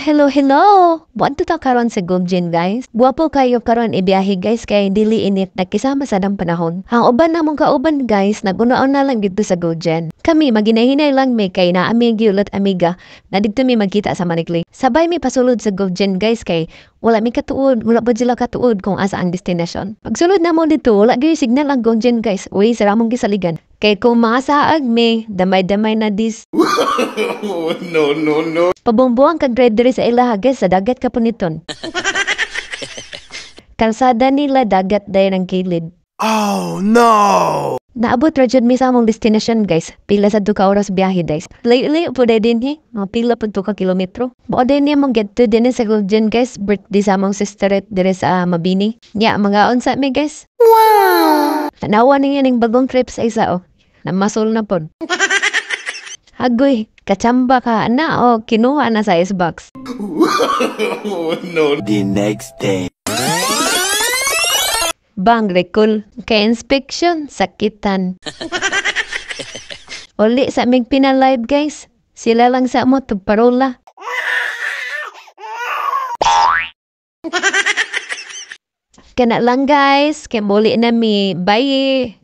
Hello, hello! Buwan to karon sa Gulgen, guys. Buwapo kayo karon ibiyahe, guys, kay dili init nagkisama sa dang panahon. Ang uban namong kauban, guys, nagunaon na lang dito sa Gulgen. Kami, maginahinay lang may kay na aming giulat amiga na dito mi magkita sa Manikli. Sabay mi pasulod sa Gulgen, guys, kay wala mi katuod, wala ba sila katuod kung asa ang destination. Pagsulod na mo dito, wala gyud signal ang Gulgen, guys. Uy, sa ramong gisaligan. Kay kung mga saag mi, damay-damay na dis. No. Pabumbuang kag grade diri sa ilaha, guys, sa dagat kapuniton. Kalsada nila dagat dayon ang kilid. Oh no! Naabot ra jud mi sa among destination, guys. Pila sa 2 ka oras biyahe, guys. Layo-layo po din he. Mga pila po 2 ka kilometro. Buo din niya mong get to din sa Gulgen, guys. Birthday sa among sister dire sa Mabini. Ya, mga unsa mi, guys. Wow! Tanawa niya ning bagong trip sa isa, oh. Namasol na pod. Hagoy, kachamba ka na o kinuha na sa icebox. No. The next day. Bang recall, kay inspection, sakitan. Uli sa aming pinalive, guys. Sila lang sa mo tugparola. Kana lang, guys. Kay muli na mi. Bye!